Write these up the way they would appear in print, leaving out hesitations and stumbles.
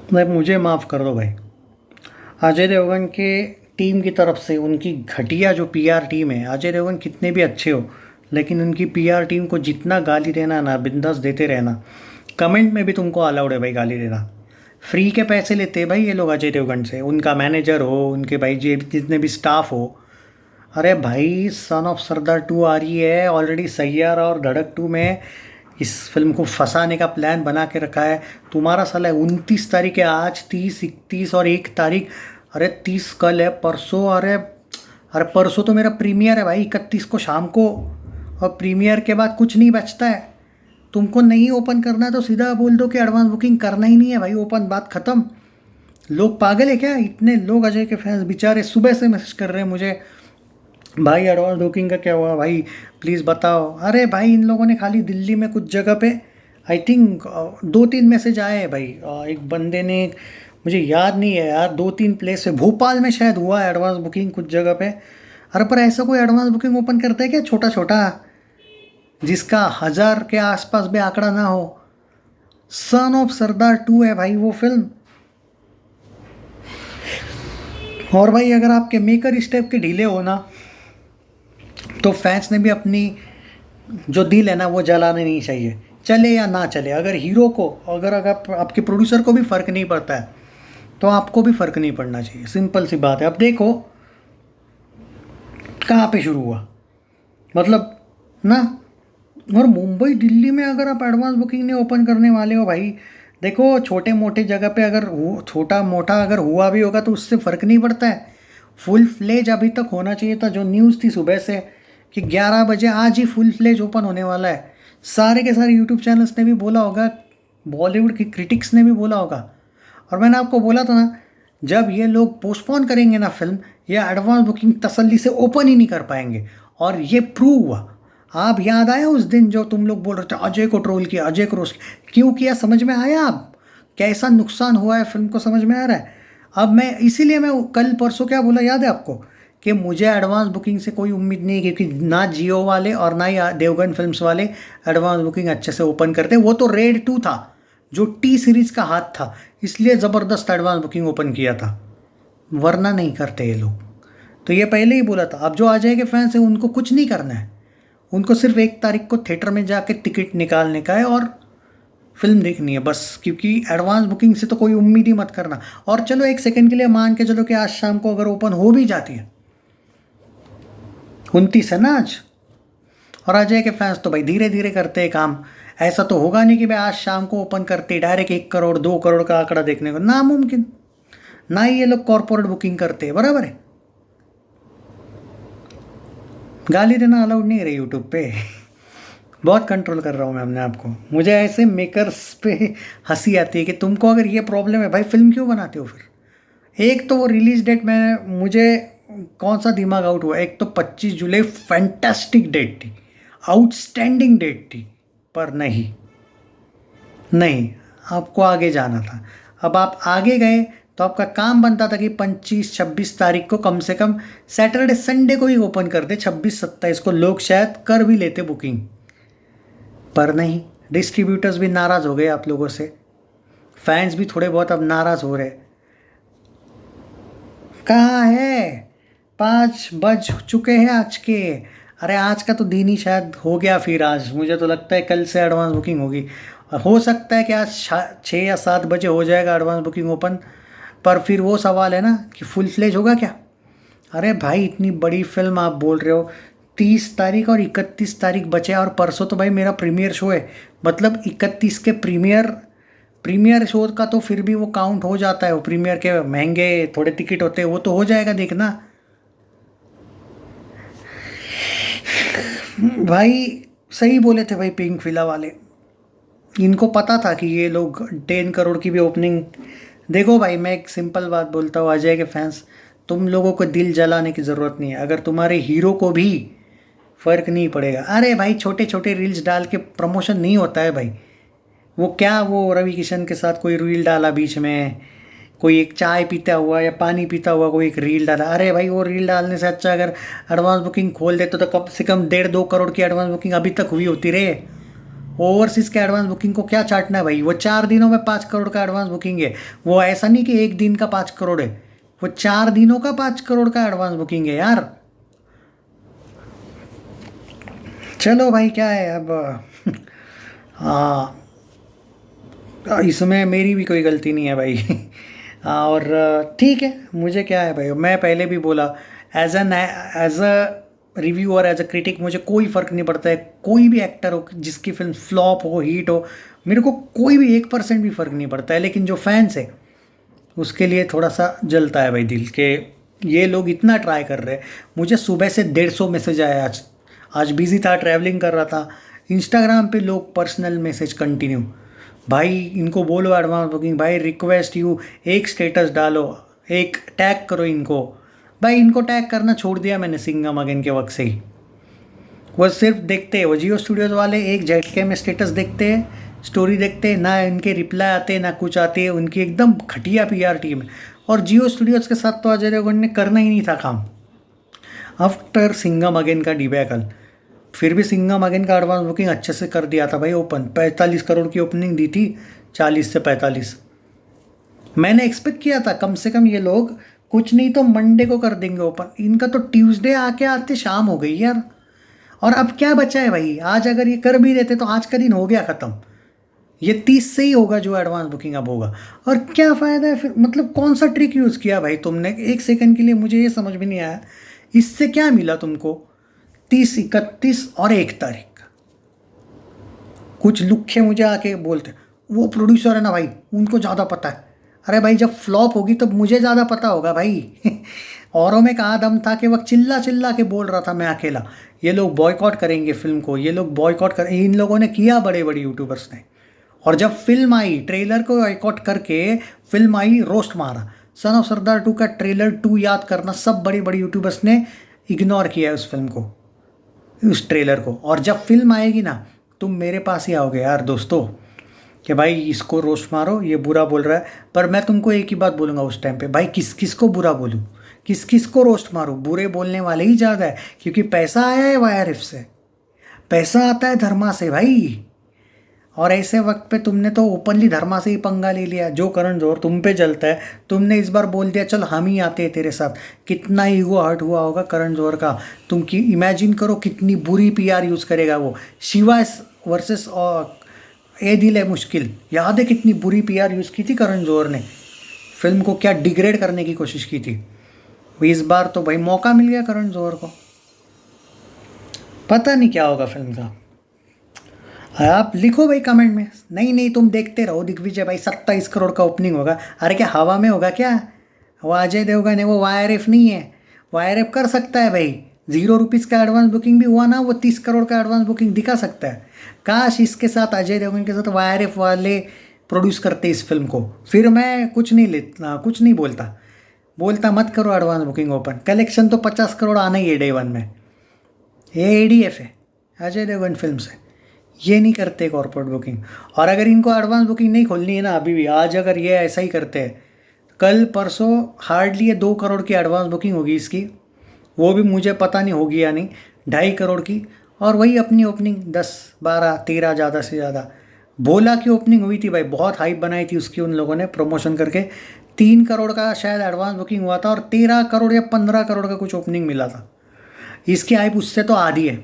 भाई मुझे माफ़ कर दो भाई। अजय देवगन के टीम की तरफ से उनकी घटिया जो पीआर टीम है, अजय देवगन कितने भी अच्छे हो लेकिन उनकी पीआर टीम को जितना गाली देना ना बिंदास देते रहना। कमेंट में भी तुमको अलाउड है भाई गाली देना। फ्री के पैसे लेते हैं भाई ये लोग अजय देवगन से, उनका मैनेजर हो, उनके भाई जे जितने भी स्टाफ हो। अरे भाई सन ऑफ सरदार 2 आ रही है ऑलरेडी, सैयारा और धड़क 2 में इस फिल्म को फंसाने का प्लान बना के रखा है। तुम्हारा साला है 29 तारीख है आज, 30, 31 और 1 तारीख। अरे 30 कल है, परसों। अरे अरे परसों तो मेरा प्रीमियर है भाई, 31 को शाम को। और प्रीमियर के बाद कुछ नहीं बचता है। तुमको नहीं ओपन करना है तो सीधा बोल दो कि एडवांस बुकिंग करना ही नहीं है भाई, ओपन, बात ख़त्म। लोग पागल है क्या? इतने लोग अजय के फैंस बेचारे सुबह से मैसेज कर रहे हैं मुझे, भाई एडवांस बुकिंग का क्या हुआ भाई, प्लीज़ बताओ। अरे भाई इन लोगों ने खाली दिल्ली में कुछ जगह पे आई थिंक 2-3 मैसेज आए हैं भाई। एक बंदे ने, मुझे याद नहीं है यार, 2-3 प्लेस है, भोपाल में शायद हुआ है एडवांस बुकिंग कुछ जगह पे। अरे पर ऐसा कोई एडवांस बुकिंग ओपन करता है क्या छोटा छोटा, जिसका 1000 के आसपास भी आंकड़ा ना हो? सन ऑफ सरदार 2 है भाई वो फिल्म। और भाई अगर आपके मेकर इस टाइप के ढीले हो ना, तो फैंस ने भी अपनी जो दिल है ना वो जलाने नहीं चाहिए। चले या ना चले, अगर हीरो को, अगर आपके प्रोड्यूसर को भी फ़र्क नहीं पड़ता है तो आपको भी फ़र्क नहीं पड़ना चाहिए। सिंपल सी बात है। अब देखो कहाँ पे शुरू हुआ, मतलब ना। और मुंबई दिल्ली में अगर आप एडवांस बुकिंग नहीं ओपन करने वाले हो भाई, देखो छोटे मोटे जगह पे अगर छोटा मोटा अगर हुआ भी होगा तो उससे फ़र्क नहीं पड़ता है। फुल फ्लेज अभी तक होना चाहिए था। जो न्यूज़ थी सुबह से कि 11 बजे आज ही फुल फ्लेज ओपन होने वाला है, सारे के सारे यूट्यूब चैनल्स ने भी बोला होगा, बॉलीवुड की क्रिटिक्स ने भी बोला होगा। और मैंने आपको बोला था ना, जब ये लोग पोस्टपोन करेंगे ना फिल्म, या एडवांस बुकिंग तसल्ली से ओपन ही नहीं कर पाएंगे। और ये प्रूव हुआ। आप याद आया उस दिन जो तुम लोग बोल रहे थे अजय को ट्रोल किया, अजय को रोस्ट किया, क्यों किया समझ में आया? आप कैसा नुकसान हुआ है फिल्म को समझ में आ रहा है? अब मैं इसीलिए मैं कल परसों क्या बोला याद है आपको, कि मुझे एडवांस बुकिंग से कोई उम्मीद नहीं है, क्योंकि ना जियो वाले और ना ही देवगन फिल्म्स वाले एडवांस बुकिंग अच्छे से ओपन करते। वो तो रेड 2 था जो टी सीरीज़ का हाथ था, इसलिए ज़बरदस्त एडवांस बुकिंग ओपन किया था, वरना नहीं करते ये लोग। तो ये पहले ही बोला था। अब जो आ जाए के फैंस हैं उनको कुछ नहीं करना है, उनको सिर्फ 1 तारीख को थिएटर में जाके टिकट निकालने का है और फिल्म देखनी है बस। क्योंकि एडवांस बुकिंग से तो कोई उम्मीद ही मत करना। और चलो एक सेकंड के लिए मान के चलो कि आज शाम को अगर ओपन हो भी जाती है, 29 है ना आज, और अजय के फैंस तो भाई धीरे धीरे करते हैं काम। ऐसा तो होगा नहीं कि भाई आज शाम को ओपन करते डायरेक्ट 1 करोड़ 2 करोड़ का आंकड़ा देखने को, नामुमकिन। ना ही ये लोग कॉर्पोरेट बुकिंग करते हैं, बराबर है। गाली देना अलाउड नहीं है रे यूट्यूब पे। बहुत कंट्रोल कर रहा हूँ मैं अपने आप को। मुझे ऐसे मेकर्स पे हंसी आती है कि तुमको अगर ये प्रॉब्लम है भाई फिल्म क्यों बनाते हो फिर? एक तो वो रिलीज डेट में मुझे कौन सा दिमाग आउट हुआ, एक तो 25 जुलाई फैंटास्टिक डेट थी, आउटस्टैंडिंग डेट थी, पर नहीं, नहीं, आपको आगे जाना था। अब आप आगे गए तो आपका काम बनता था कि 25-26 तारीख को कम से कम सैटरडे संडे को ही ओपन कर दे, 26-27 को लोग शायद कर भी लेते बुकिंग। पर नहीं, डिस्ट्रीब्यूटर्स भी नाराज़ हो गए आप लोगों से, फैंस भी थोड़े बहुत अब नाराज़ हो रहे। कहाँ है? 5 बज चुके हैं आज के। अरे आज का तो दिन ही शायद हो गया फिर। आज मुझे तो लगता है कल से एडवांस बुकिंग होगी। हो सकता है कि आज 6 या 7 बजे हो जाएगा एडवांस बुकिंग ओपन। पर फिर वो सवाल है ना कि फुल फ्लेज होगा क्या? अरे भाई इतनी बड़ी फिल्म आप बोल रहे हो, 30 तारीख और 31 तारीख बचे, और परसों तो भाई मेरा प्रीमियर शो है। मतलब 31 के प्रीमियर प्रीमियर शो का तो फिर भी वो काउंट हो जाता है, वो प्रीमियर के महंगे थोड़े टिकट होते हैं, वो तो हो जाएगा देखना। भाई सही बोले थे भाई पिंक विला वाले, इनको पता था कि ये लोग 10 करोड़ की भी ओपनिंग। देखो भाई मैं एक सिंपल बात बोलता हूँ अजय के फैंस, तुम लोगों को दिल जलाने की ज़रूरत नहीं है। अगर तुम्हारे हीरो को भी फ़र्क नहीं पड़ेगा, अरे भाई छोटे छोटे रील्स डाल के प्रमोशन नहीं होता है भाई। वो क्या, वो रवि किशन के साथ कोई रील डाला बीच में, कोई एक चाय पीता हुआ या पानी पीता हुआ कोई एक रील डाला, अरे भाई वो रील डालने से अच्छा अगर एडवांस बुकिंग खोल देते तो कम से कम 1.5-2 करोड़ की एडवांस बुकिंग अभी तक हुई होती रे। ओवरसीज़ के एडवांस बुकिंग को क्या चाटना है भाई? वो 4 दिनों में 5 करोड़ का एडवांस बुकिंग है। वो ऐसा नहीं कि एक दिन का 5 करोड़ है, वो 4 दिनों का 5 करोड़ का एडवांस बुकिंग है यार। चलो भाई, क्या है अब। हाँ, इसमें मेरी भी कोई गलती नहीं है भाई। हाँ, और ठीक है, मुझे क्या है भाई, मैं पहले भी बोला, as a reviewer, as a critic, मुझे कोई फ़र्क नहीं पड़ता है कोई भी एक्टर हो जिसकी फिल्म फ्लॉप हो हिट हो, मेरे को कोई भी 1% भी फ़र्क नहीं पड़ता है। लेकिन जो फैंस है उसके लिए थोड़ा सा जलता है भाई दिल के, ये लोग इतना ट्राई कर रहे हैं। मुझे सुबह से 150 मैसेज आया आज। आज बिज़ी था, ट्रैवलिंग कर रहा था। इंस्टाग्राम पे लोग पर्सनल मैसेज कंटिन्यू, भाई इनको बोलो एडवांस बुकिंग, भाई रिक्वेस्ट यू, एक स्टेटस डालो, एक टैग करो इनको। भाई इनको टैग करना छोड़ दिया मैंने सिंघम अगेन के वक्त से ही। वो सिर्फ देखते हैं, वो जियो स्टूडियोज़ वाले एक झटके में स्टेटस देखते हैं, स्टोरी देखते हैं, ना इनके रिप्लाई आते ना कुछ आते हैं। उनकी एकदम घटिया पीआर टीम है। और जियो स्टूडियोज़ के साथ तो अजय देवगन ने करना ही नहीं था काम आफ्टर सिंघम अगेन का डिबैकल। फिर भी सिंघम अगेन का एडवांस बुकिंग अच्छे से कर दिया था भाई। ओपन 45 करोड़ की ओपनिंग दी थी, 40 से 45। मैंने एक्सपेक्ट किया था कम से कम ये लोग कुछ नहीं तो मंडे को कर देंगे ओपन। इनका तो ट्यूसडे आके आते शाम हो गई यार। और अब क्या बचा है भाई? आज अगर ये कर भी देते तो आज का दिन हो गया ख़त्म। ये 30 से ही होगा जो एडवांस बुकिंग अब होगा। और क्या फ़ायदा है फिर? मतलब कौन सा ट्रिक यूज़ किया भाई तुमने? एक सेकंड के लिए मुझे ये समझ में नहीं आया, इससे क्या मिला तुमको? 30, 31 और 1 तारीख कुछ लुखे मुझे आके बोलते वो प्रोड्यूसर है ना भाई, उनको ज़्यादा पता है। अरे भाई, जब फ्लॉप होगी तब मुझे ज़्यादा पता होगा भाई। औरों में कहाँ दम था कि वक्त चिल्ला चिल्ला के बोल रहा था मैं अकेला, ये लोग बॉयकॉट करेंगे फिल्म को, ये लोग बॉयकॉट कर, इन लोगों ने किया, बड़े बड़े यूट्यूबर्स ने। और जब फिल्म आई, ट्रेलर को बॉयकॉट करके फिल्म आई, रोस्ट मारा। सन ऑफ सरदार 2 का ट्रेलर 2 याद करना, सब बड़े बड़े यूट्यूबर्स ने इग्नोर किया है उस फिल्म को, उस ट्रेलर को। और जब फिल्म आएगी ना, तुम मेरे पास ही आओगे यार दोस्तों कि भाई इसको रोस्ट मारो, ये बुरा बोल रहा है। पर मैं तुमको एक ही बात बोलूँगा उस टाइम पे, भाई किस किस को बुरा बोलूँ, किस किस को रोस्ट मारूँ? बुरे बोलने वाले ही ज़्यादा है, क्योंकि पैसा आया है वाईआरएफ से, पैसा आता है धर्मा से भाई। और ऐसे वक्त पे तुमने तो ओपनली धर्मा से ही पंगा ले लिया। जो करण जौहर तुम पे जलता है, तुमने इस बार बोल दिया चल हम ही आते हैं तेरे साथ। कितना ईगो हर्ट हुआ होगा करण जौहर का। तुम की इमेजिन करो कितनी बुरी पीआर यूज़ करेगा वो। शिवा वर्सेस ए दिल है मुश्किल, याद है कितनी बुरी पीआर यूज़ की थी करण जौहर ने? फिल्म को क्या डिग्रेड करने की कोशिश की थी। इस बार तो भाई मौका मिल गया करण जौहर को, पता नहीं क्या होगा फिल्म का। आप लिखो भाई कमेंट में, नहीं नहीं तुम देखते रहो दिग्विजय भाई 27 करोड़ का ओपनिंग होगा। अरे क्या हवा में होगा क्या? वो अजय देवगन है, वो वाईआरएफ नहीं है। वाईआरएफ कर सकता है भाई, 0 रुपीज़ का एडवांस बुकिंग भी हुआ ना, वो 30 करोड़ का एडवांस बुकिंग दिखा सकता है। काश इसके साथ, अजय देवगन के साथ वाईआरएफ वाले प्रोड्यूस करते इस फिल्म को, फिर मैं कुछ नहीं लेता, कुछ नहीं बोलता मत करो एडवांस बुकिंग ओपन। कलेक्शन तो 50 करोड़ आना ही है डे 1 में। ये एडीएफ है अजय देवगन फिल्म से, ये नहीं करते कॉर्पोरेट बुकिंग। और अगर इनको एडवांस बुकिंग नहीं खोलनी है ना अभी भी, आज अगर ये ऐसा ही करते हैं, कल परसों हार्डली ये 2 करोड़ की एडवांस बुकिंग होगी इसकी, वो भी मुझे पता नहीं होगी या नहीं, 2.5 करोड़ की। और वही अपनी ओपनिंग 10, 12, 13 ज़्यादा से ज़्यादा। भोला की ओपनिंग हुई थी भाई, बहुत हाइप बनाई थी उसकी उन लोगों ने प्रमोशन करके। 3 करोड़ का शायद एडवांस बुकिंग हुआ था और 13 करोड़ या 15 करोड़ का कुछ ओपनिंग मिला था। इसकी हाइप उससे तो आधी है,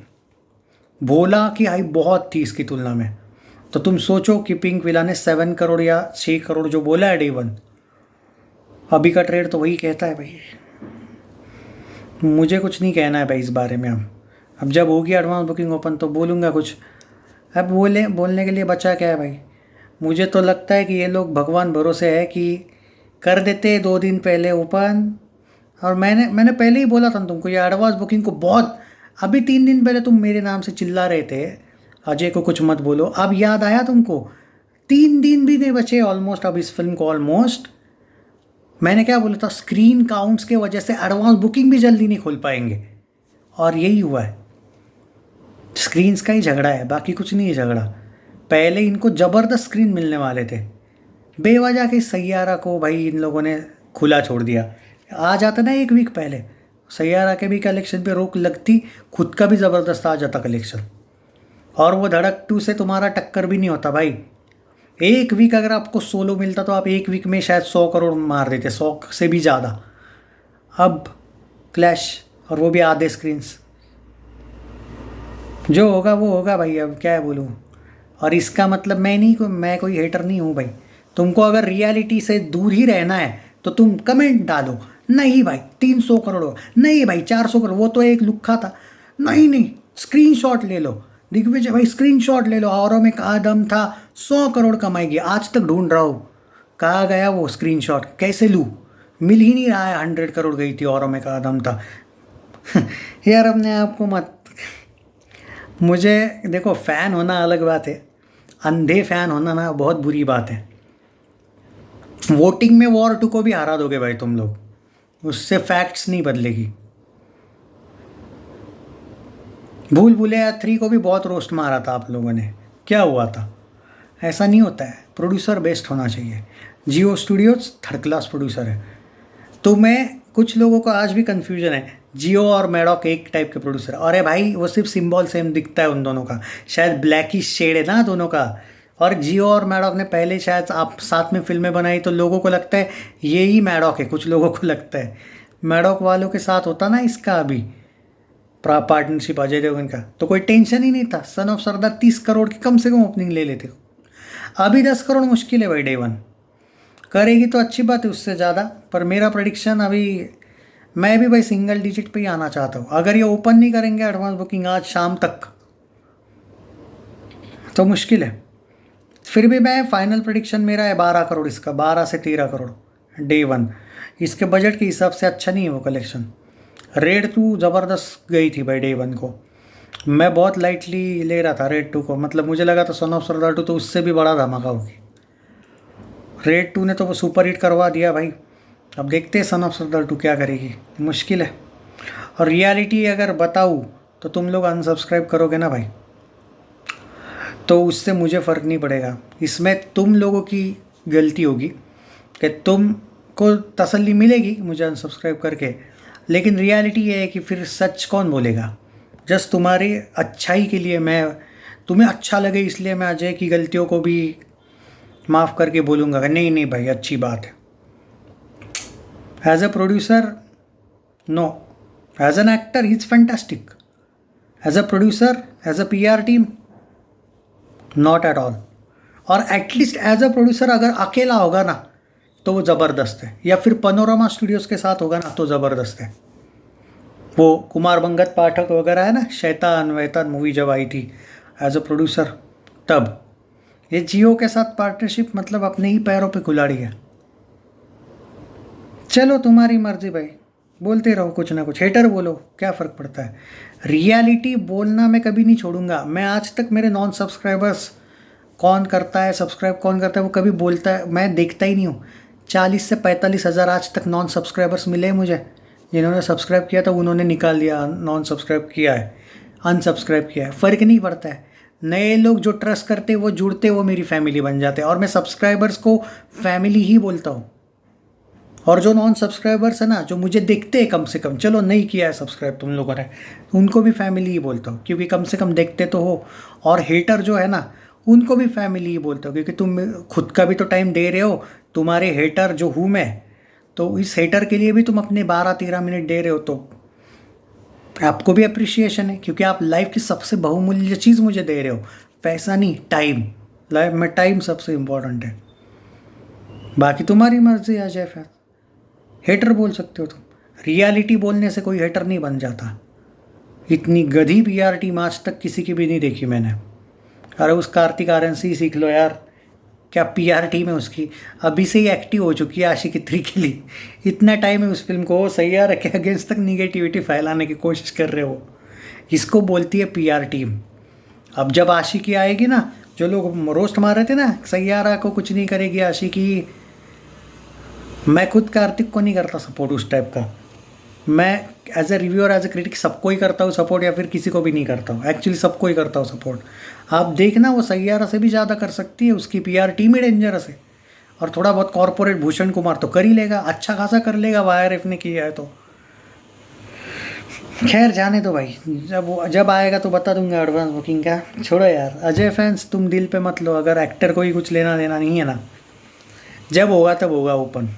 भोला की हाइप बहुत थी इसकी तुलना में। तो तुम सोचो कि पिंक विला ने 7 करोड़ या 6 करोड़ जो बोला है डे 1, अभी का ट्रेड तो वही कहता है भाई। मुझे कुछ नहीं कहना है भाई इस बारे में। अब जब होगी एडवांस बुकिंग ओपन तो बोलूँगा कुछ। अब बोलने के लिए बचा क्या है भाई? मुझे तो लगता है कि ये लोग भगवान भरोसे है कि कर देते 2 दिन पहले ओपन। और मैंने पहले ही बोला था तुमको, ये एडवांस बुकिंग को बहुत, अभी 3 दिन पहले तुम मेरे नाम से चिल्ला रहे थे अजय को कुछ मत बोलो, अब याद आया तुमको? 3 दिन भी नहीं बचे ऑलमोस्ट अब इस फिल्म को, ऑलमोस्ट। मैंने क्या बोला था? स्क्रीन काउंट्स के वजह से एडवांस बुकिंग भी जल्दी नहीं खोल पाएंगे, और यही हुआ है। स्क्रीन्स का ही झगड़ा है, बाकी कुछ नहीं है झगड़ा। पहले इनको ज़बरदस्त स्क्रीन मिलने वाले थे, बेवजह के सैयारा को भाई इन लोगों ने खुला छोड़ दिया। आ जाता ना 1 वीक पहले, सैयारा के भी कलेक्शन पे रोक लगती, खुद का भी ज़बरदस्त आ जाता कलेक्शन। और वो धड़क 2 से तुम्हारा टक्कर भी नहीं होता भाई। एक वीक अगर आपको सोलो मिलता तो आप एक वीक में शायद 100 करोड़ मार देते, 100 से भी ज़्यादा। अब क्लैश, और वो भी आधे स्क्रीन्स। जो होगा वो होगा भाई, अब क्या है बोलूँ। और इसका मतलब मैं कोई हेटर नहीं हूँ भाई। तुमको अगर रियलिटी से दूर ही रहना है तो तुम कमेंट डालो, नहीं भाई 300 करोड़ हो, नहीं भाई 400 करोड़, वो तो एक लुक्खा था, नहीं नहीं स्क्रीनशॉट ले लो दिग्विजय भाई, स्क्रीनशॉट ले लो, औरों में कहा दम था 100 करोड़ कमाएगी, आज तक ढूंढ रहा हूँ कहाँ गया वो स्क्रीनशॉट, कैसे लूँ, मिल ही नहीं रहा है। 100 करोड़ गई थी, औरों में कहा दम था। यार अपने आप को मत, मुझे देखो फ़ैन होना अलग बात है, अंधे फ़ैन होना ना बहुत बुरी बात है। वोटिंग में वॉर 2 को भी हरा दोगे भाई तुम लोग, उससे फैक्ट्स नहीं बदलेगी। भूल भुलैया 3 को भी बहुत रोस्ट मारा था आप लोगों ने, क्या हुआ था? ऐसा नहीं होता है, प्रोड्यूसर बेस्ट होना चाहिए। जियो स्टूडियोज थर्ड क्लास प्रोड्यूसर है। तो मैं कुछ लोगों को आज भी कन्फ्यूजन है, जियो और मैडॉक एक टाइप के प्रोड्यूसर। अरे भाई वो सिर्फ सिंबल सेम दिखता है उन दोनों का, शायद ब्लैक ही शेड है ना दोनों का। और जियो और मैडॉक ने पहले शायद आप साथ में फिल्में बनाई तो लोगों को लगता है यही मैडॉक है, कुछ लोगों को लगता है। मैडॉक वालों के साथ होता ना इसका अभी पार्टनरशिप अजय देवगन का, तो कोई टेंशन ही नहीं था। सन ऑफ सरदार 30 करोड़ की कम से कम ओपनिंग ले लेते। अभी 10 करोड़ मुश्किल है भाई, डे 1 करेगी तो अच्छी बात है, उससे ज़्यादा। पर मेरा प्रेडिक्शन अभी, मैं भी भाई सिंगल डिजिट पे ही आना चाहता हूँ। अगर ये ओपन नहीं करेंगे एडवांस बुकिंग आज शाम तक तो मुश्किल है। फिर भी मैं फाइनल प्रेडिक्शन मेरा है 12 करोड़ इसका, 12 से 13 करोड़ डे 1। इसके बजट के हिसाब से अच्छा नहीं है वो कलेक्शन। रेड 2 ज़बरदस्त गई थी भाई डे 1 को, मैं बहुत लाइटली ले रहा था रेड 2 को, मतलब मुझे लगा था सन ऑफ सरदार 2 तो उससे भी बड़ा धमाका होगी। रेड 2 ने तो वो सुपर हिट करवा दिया भाई। अब देखते हैं सन ऑफ सरदार 2 क्या करेगी, मुश्किल है। और रियलिटी अगर बताऊँ तो तुम लोग अनसब्सक्राइब करोगे ना भाई, तो उससे मुझे फ़र्क नहीं पड़ेगा। इसमें तुम लोगों की गलती होगी कि तुमको तसल्ली मिलेगी मुझे अनसब्सक्राइब करके, लेकिन रियलिटी ये है कि फिर सच कौन बोलेगा। जस्ट तुम्हारी अच्छाई के लिए, मैं तुम्हें अच्छा लगे इसलिए मैं अजय की गलतियों को भी माफ़ करके बोलूँगा कि नहीं नहीं भाई अच्छी बात है। As a producer no, as an actor he is fantastic, as a producer as a PR team not at all. और एटलीस्ट एज अ प्रोड्यूसर अगर अकेला होगा ना तो वो ज़बरदस्त है, या फिर पनोरमा स्टूडियोज़ के साथ होगा ना तो ज़बरदस्त है। वो कुमार भंगत पाठक वगैरह है ना, शैतान वैतान मूवी जब आई थी एज अ प्रोड्यूसर, तब ये जियो के साथ पार्टनरशिप मतलब अपने ही पैरों पे कुल्हाड़ी है। चलो तुम्हारी मर्जी भाई, बोलते रहो कुछ ना कुछ, हेटर बोलो क्या फ़र्क पड़ता है। रियलिटी बोलना मैं कभी नहीं छोड़ूंगा। मैं आज तक मेरे नॉन सब्सक्राइबर्स कौन करता है सब्सक्राइब, कौन करता है वो कभी बोलता है मैं देखता ही नहीं हूँ। 40 से 45 हज़ार आज तक नॉन सब्सक्राइबर्स मिले मुझे, जिन्होंने सब्सक्राइब किया था उन्होंने निकाल दिया, नॉन सब्सक्राइब किया है, अनसब्सक्राइब किया है, फ़र्क नहीं पड़ता है। नए लोग जो ट्रस्ट करते वो जुड़ते, वो मेरी फैमिली बन जाते हैं, और मैं सब्सक्राइबर्स को फैमिली ही बोलता हूँ। और जो नॉन सब्सक्राइबर्स है ना, जो मुझे देखते हैं कम से कम, चलो नहीं किया है सब्सक्राइब तुम लोगों ने, उनको भी फैमिली ही बोलता हूँ, क्योंकि कम से कम देखते तो हो। और हेटर जो है ना उनको भी फैमिली ही बोलता हूँ, क्योंकि तुम खुद का भी तो टाइम दे रहे हो। तुम्हारे हेटर जो हूँ मैं, तो इस हेटर के लिए भी तुम अपने 12-13 मिनट दे रहे हो, तो आपको भी अप्रिशिएशन है, क्योंकि आप लाइफ की सबसे बहुमूल्य चीज़ मुझे दे रहे हो, पैसा नहीं टाइम। लाइफ में टाइम सबसे इम्पोर्टेंट है। बाकी तुम्हारी मर्जी आ जाए, फिर हेटर बोल सकते हो तुम। रियलिटी बोलने से कोई हेटर नहीं बन जाता। इतनी गधी PR टीम आज तक किसी की भी नहीं देखी मैंने। अरे उस कार्तिक आर्यन से ही सीख लो यार, क्या PR टीम है उसकी, अभी से ही एक्टिव हो चुकी है आशिकी 3 के लिए। इतना टाइम है उस फिल्म को, सैयारा के अगेंस्ट तक निगेटिविटी फैलाने की कोशिश कर रहे हो। इसको बोलती है PR टीम। अब जब आशिकी आएगी ना, जो लोग रोस्ट मार रहे थे ना सैयारा को कुछ नहीं करेगी आशिकी, मैं खुद कार्तिक को नहीं करता सपोर्ट उस टाइप का। मैं as a reviewer as a critic सबको ही करता हूँ सपोर्ट, या फिर किसी को भी नहीं करता हूँ, एक्चुअली सबको ही करता हूँ सपोर्ट। आप देखना वो सैयारा से भी ज़्यादा कर सकती है, उसकी PR टीम ही डेंजरस है। और थोड़ा बहुत कॉर्पोरेट भूषण कुमार तो कर ही लेगा, अच्छा खासा कर लेगा, YRF ने किया है तो। खैर जाने दो भाई, जब आएगा तो बता दूंगा एडवांस बुकिंग का। छोड़ो यार, अजय फैंस तुम दिल पे मत लो, अगर एक्टर को ही कुछ लेना देना नहीं है ना, जब होगा तब होगा ओपन।